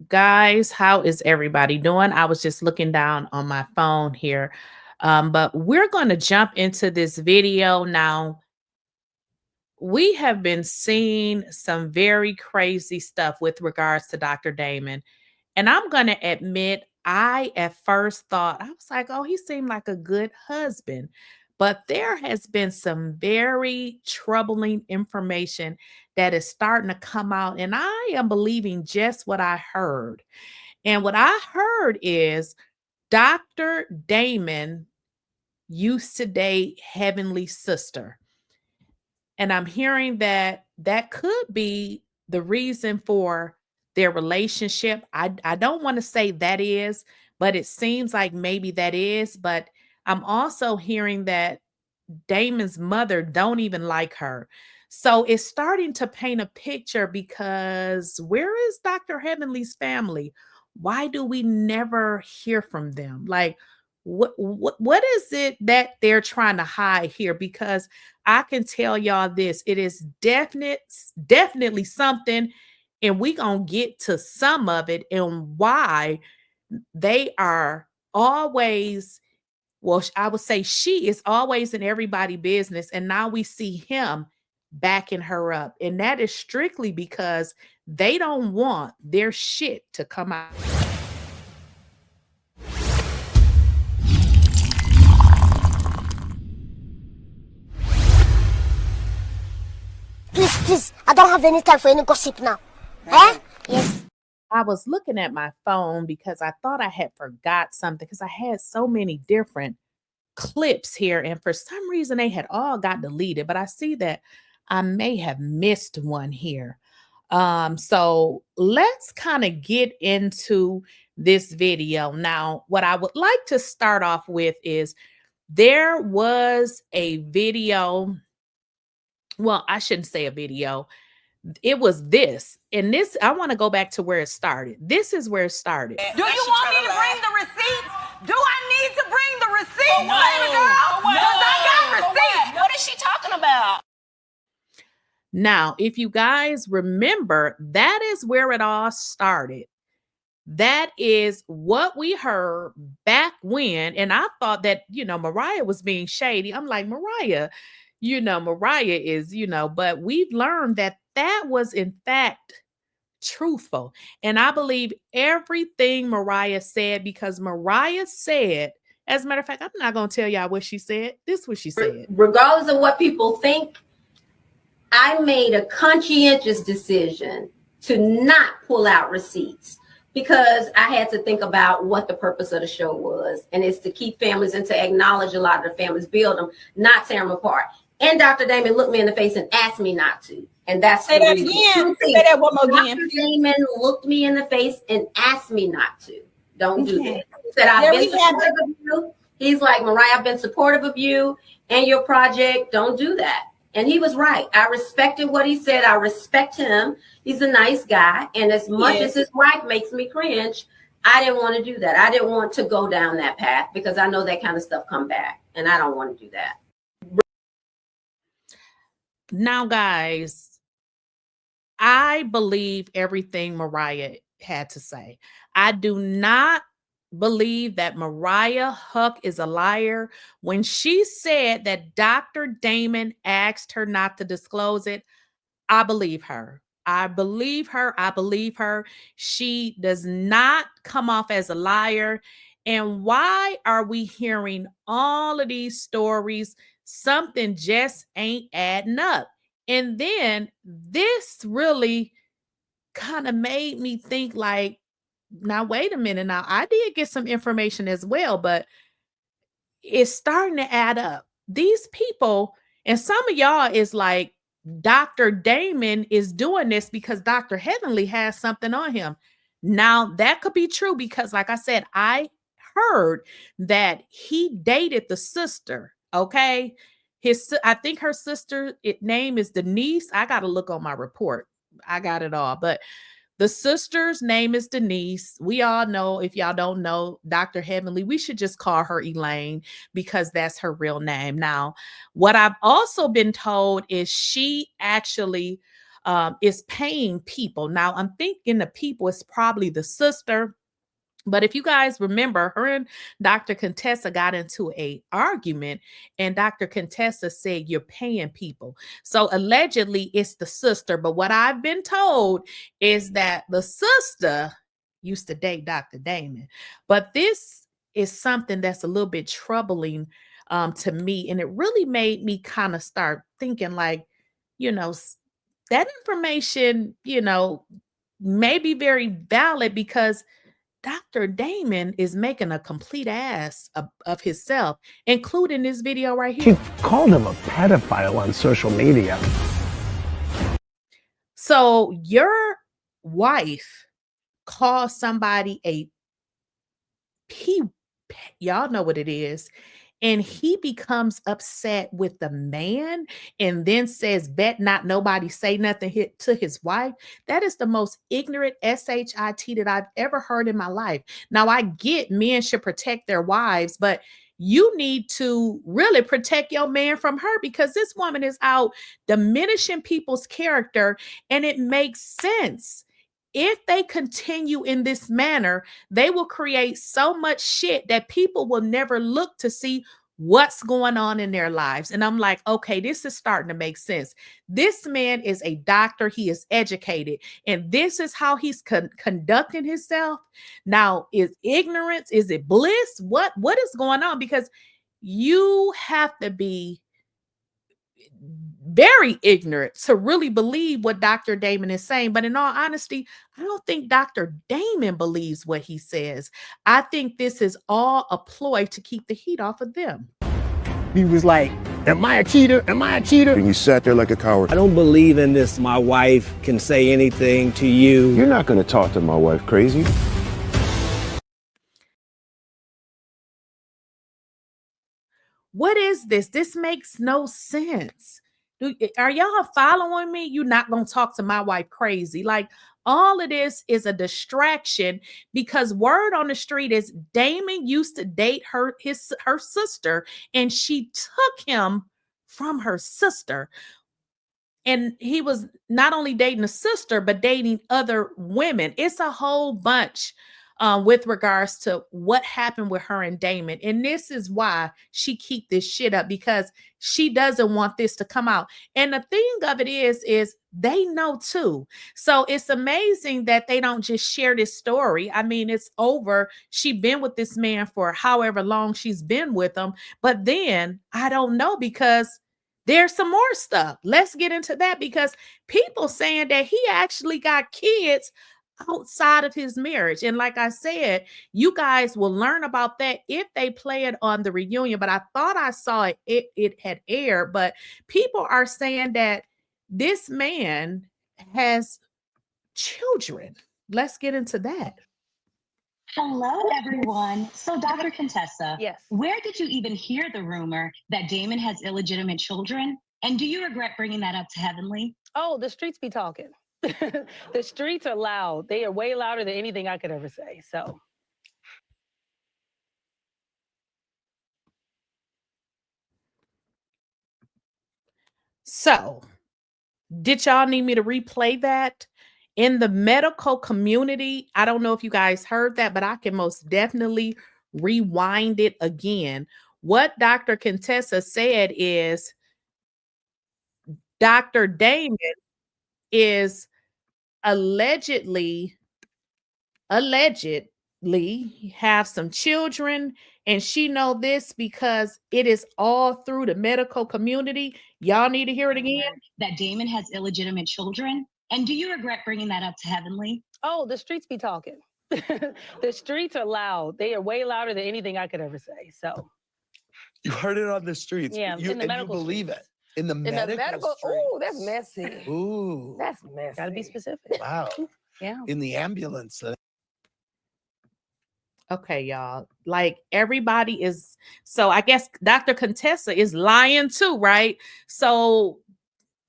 Guys, how is everybody doing? I was just looking down on my phone here. But we're going to jump into this video now. We have been seeing some very crazy stuff with regards to Dr. Damon. And I'm going to admit, I at first thought, I was like, oh, he seemed like a good husband. But there has been some very troubling information that is starting to come out. And I am believing just what I heard. And what I heard is Dr. Damon used to date Heavenly Sister. And I'm hearing that that could be the reason for their relationship. I don't want to say that is, but it seems like maybe that is. But I'm also hearing that Damon's mother don't even like her. So it's starting to paint a picture because where is Dr. Heavenly's family? Why do we never hear from them? Like what is it that they're trying to hide here? Because I can tell y'all this, it is definitely something, and we gonna get to some of it and why they are always, well, I would say she is always in everybody's business. And now we see him backing her up. And that is strictly because they don't want their shit to come out. Please, I don't have any time for any gossip now. Eh? Yes. I was looking at my phone because I thought I had forgot something because I had so many different clips here, and for some reason they had all got deleted, but I see that I may have missed one here. So let's kind of get into this video. Now, what I would like to start off with is there was a video. Well, I shouldn't say a video. It was this. And this, I want to go back to where it started. This is where it started. Do you want me to bring the receipts? Do I need to bring the receipts, baby girl? Because I got receipts. What is she talking about? Now, if you guys remember, that is where it all started. That is what we heard back when. And I thought that, Mariah was being shady. I'm like, Mariah is, but we've learned that that was in fact truthful. And I believe everything Mariah said because Mariah said, as a matter of fact, I'm not going to tell y'all what she said. This is what she said. Regardless of what people think, I made a conscientious decision to not pull out receipts because I had to think about what the purpose of the show was. And it's to keep families and to acknowledge a lot of the families, build them, not tear them apart. And Dr. Damon looked me in the face and asked me not to. And that's Say that again. Say that one more again. Dr. Damon looked me in the face and asked me not to. Don't do that. He said, I've been supportive of you. He's like, Mariah, I've been supportive of you and your project. Don't do that. And he was right. I respected what he said. I respect him. He's a nice guy. And as much as his wife makes me cringe, I didn't want to do that. I didn't want to go down that path because I know that kind of stuff come back. And I don't want to do that. Now, guys, I believe everything Mariah had to say. I do not believe that Mariah Huq is a liar. When she said that Dr. Damon asked her not to disclose it, I believe her. I believe her. I believe her. She does not come off as a liar. And why are we hearing all of these stories? Something just ain't adding up. And then this really kind of made me think like, now, wait a minute. Now, I did get some information as well, but it's starting to add up. These people, and some of y'all is like, Dr. Damon is doing this because Dr. Heavenly has something on him. Now, that could be true because, like I said, I heard that he dated the sister, okay? I think her sister, name is Denise. I got to look on my report. I got it all, but the sister's name is Denise. We all know, if y'all don't know, Dr. Heavenly, we should just call her Elaine because that's her real name. Now, what I've also been told is she actually is paying people. Now, I'm thinking the people is probably the sister. But if you guys remember, her and Dr. Contessa got into a argument, and Dr. Contessa said, you're paying people. So allegedly it's the sister. But what I've been told is that the sister used to date Dr. Damon. But this is something that's a little bit troubling to me. And it really made me kind of start thinking like, that information, may be very valid, because Dr. Damon is making a complete ass of himself, including this video right here. She called him a pedophile on social media. So your wife calls somebody y'all know what it is, and he becomes upset with the man and then says, bet not nobody say nothing to his wife. That is the most ignorant SHIT that I've ever heard in my life. Now, I get men should protect their wives, but you need to really protect your man from her, because this woman is out diminishing people's character, and it makes sense. If they continue in this manner, they will create so much shit that people will never look to see what's going on in their lives. And I'm like, okay, this is starting to make sense. This man is a doctor. He is educated, and this is how he's conducting himself. Now, is ignorance? Is it bliss? What is going on? Because you have to be very ignorant to really believe what Dr. Damon is saying. But in all honesty, I don't think Dr. Damon believes what he says. I think this is all a ploy to keep the heat off of them. He was like, am I a cheater? Am I a cheater? And you sat there like a coward. I don't believe in this. My wife can say anything to you. You're not going to talk to my wife crazy. What is this? This makes no sense. Are y'all following me? You're not going to talk to my wife crazy. Like, all of this is a distraction, because word on the street is Damon used to date her sister, and she took him from her sister. And he was not only dating a sister, but dating other women. It's a whole bunch with regards to what happened with her and Damon. And this is why she keep this shit up, because she doesn't want this to come out. And the thing of it is they know too. So it's amazing that they don't just share this story. I mean, it's over. She been with this man for however long she's been with him. But then I don't know, because there's some more stuff. Let's get into that, because people saying that he actually got kids outside of his marriage. And like I said, you guys will learn about that if they play it on the reunion. But I thought I saw it had aired, but people are saying that this man has children. Let's get into that. Hello, everyone. So, Dr. Contessa, Yes. where did you even hear the rumor that Damon has illegitimate children? And do you regret bringing that up to Heavenly? Oh, the streets be talking. The streets are loud. They are way louder than anything I could ever say. So. So, did y'all need me to replay that? In the medical community, I don't know if you guys heard that, but I can most definitely rewind it again. What Dr. Contessa said is Dr. Damon is allegedly have some children, and she know this because it is all through the medical community. Y'all need to hear it again. That Damon has illegitimate children? And do you regret bringing that up to Heavenly? Oh, the streets be talking. The streets are loud. They are way louder than anything I could ever say. So. You heard it on the streets. Yeah, in the medical you believe streets. it. In the medical streets. Ooh, that's messy. Ooh. That's messy. Gotta be specific. Wow. Yeah. In the ambulance. Okay, y'all. Like, everybody is, so I guess Dr. Contessa is lying too, right? So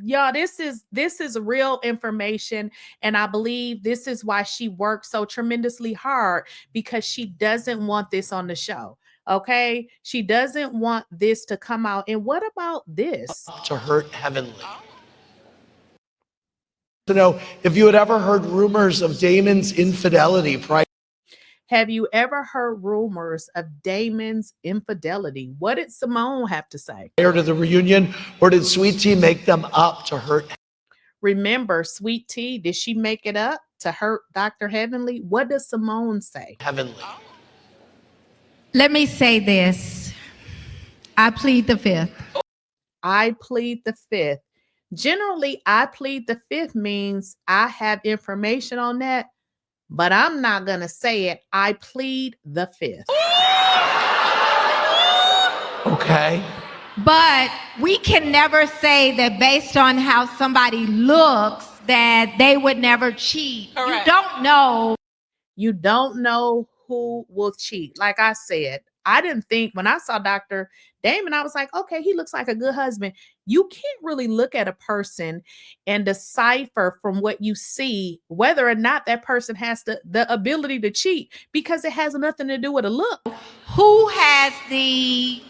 y'all, this is real information, and I believe this is why she works so tremendously hard, because she doesn't want this on the show. Okay, she doesn't want this to come out. And what about this? To hurt Heavenly. To know if you had ever heard rumors of Damon's infidelity prior. Have you ever heard rumors of Damon's infidelity? What did Simone have to say? Prior to the reunion, or did Sweet Tea make them up to hurt? Remember, Sweet Tea, did she make it up to hurt Dr. Heavenly? What does Simone say? Heavenly. Let me say this. I plead the fifth. I plead the fifth. Generally, I plead the fifth means I have information on that, but I'm not going to say it. I plead the fifth. Okay. But we can never say that based on how somebody looks that they would never cheat. Correct. You don't know. You don't know who will cheat. Like I said, I didn't think when I saw Dr. Damon, I was like, okay, he looks like a good husband. You can't really look at a person and decipher from what you see whether or not that person has the ability to cheat, because it has nothing to do with a look. Who has the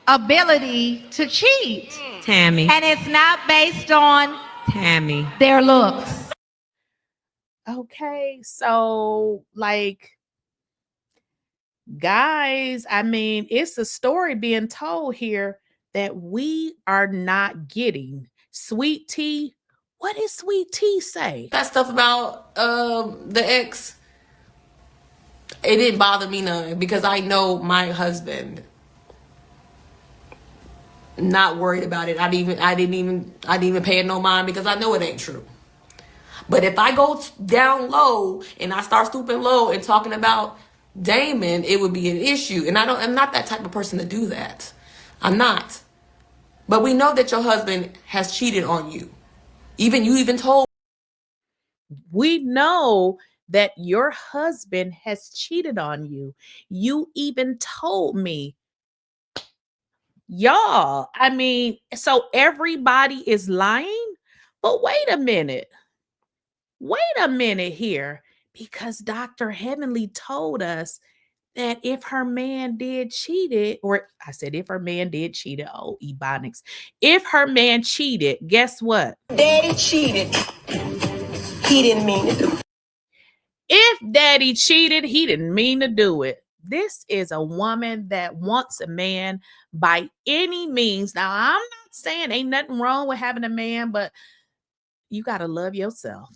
ability to cheat? Tammy. And it's not based on Tammy. their looks. Okay, so like, guys, I mean, it's a story being told here that we are not getting. Sweet Tea, what did Sweet Tea say? That stuff about the ex, it didn't bother me none, because I know my husband. Not worried about it. I didn't even pay it no mind, because I know it ain't true. But if I go down low and I start stooping low and talking about Damon, it would be an issue. And I'm not that type of person to do that. I'm not. But we know that your husband has cheated on you. You even told. We know that your husband has cheated on you. You even told me. Y'all, I mean, so everybody is lying? But wait a minute. Wait a minute here. Because Dr. Heavenly told us that if her man did cheated, or I said if her man did cheated, oh, ebonics. If her man cheated, guess what? Daddy cheated. He didn't mean to do it. If daddy cheated, he didn't mean to do it. This is a woman that wants a man by any means. Now, I'm not saying ain't nothing wrong with having a man, but you got to love yourself.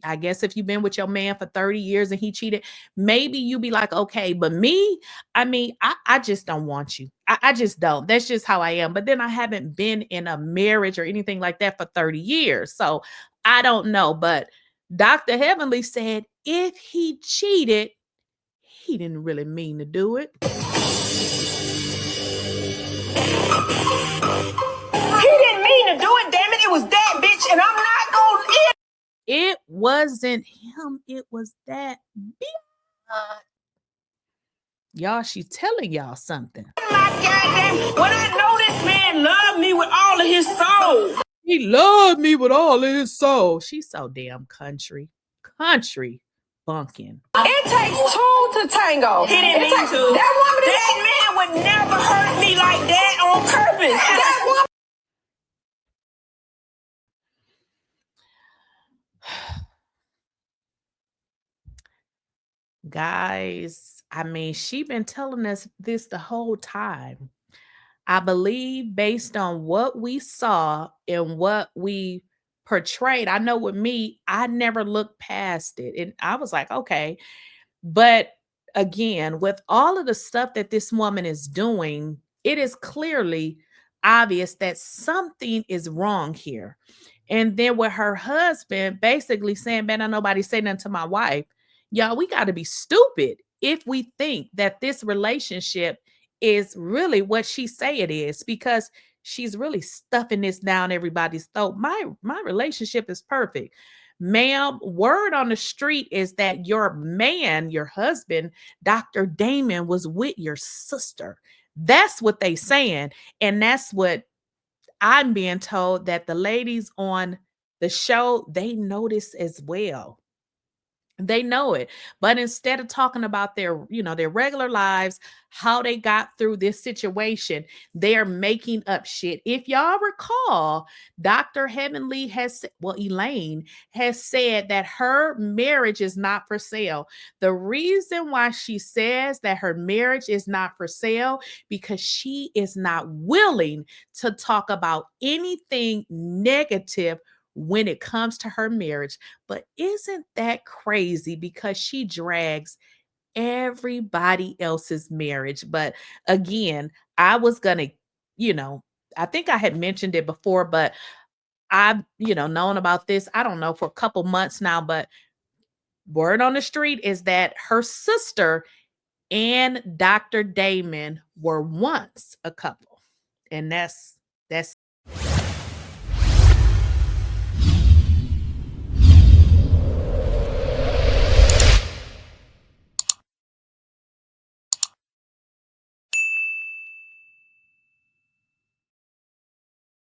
I guess if you've been with your man for 30 years and he cheated, maybe you be like, okay, but me, I mean, I just don't want you. I just don't. That's just how I am. But then I haven't been in a marriage or anything like that for 30 years. So I don't know. But Dr. Heavenly said if he cheated, he didn't really mean to do it. He didn't mean to do it, damn it. It was that bitch, and I'm not going to. It wasn't him. It was that bitch. Y'all, she's telling y'all something. My goddamn, when I know this man loved me with all of his soul. He loved me with all of his soul. She's so damn country bunking. It takes two to tango. He didn't mean to. That man would never hurt me like that on purpose. That woman. Guys, I mean, she been telling us this the whole time. I believe based on what we saw and what we portrayed, I know with me, I never looked past it. And I was like, okay. But again, with all of the stuff that this woman is doing, it is clearly obvious that something is wrong here. And then with her husband basically saying, man, ain't nobody say nothing to my wife. Y'all, we got to be stupid if we think that this relationship is really what she say it is, because she's really stuffing this down everybody's throat. My relationship is perfect. Ma'am, word on the street is that your man, your husband, Dr. Damon, was with your sister. That's what they saying. And that's what I'm being told that the ladies on the show, they notice as well. They know it. But instead of talking about their, their regular lives, how they got through this situation, they're making up shit. If y'all recall, Dr. Heavenly Elaine has said that her marriage is not for sale. The reason why she says that her marriage is not for sale, because she is not willing to talk about anything negative when it comes to her marriage. But isn't that crazy? Because she drags everybody else's marriage. But again, I was gonna, I think I had mentioned it before, but I've, known about this, I don't know, for a couple months now, but word on the street is that her sister and Dr. Damon were once a couple. And that's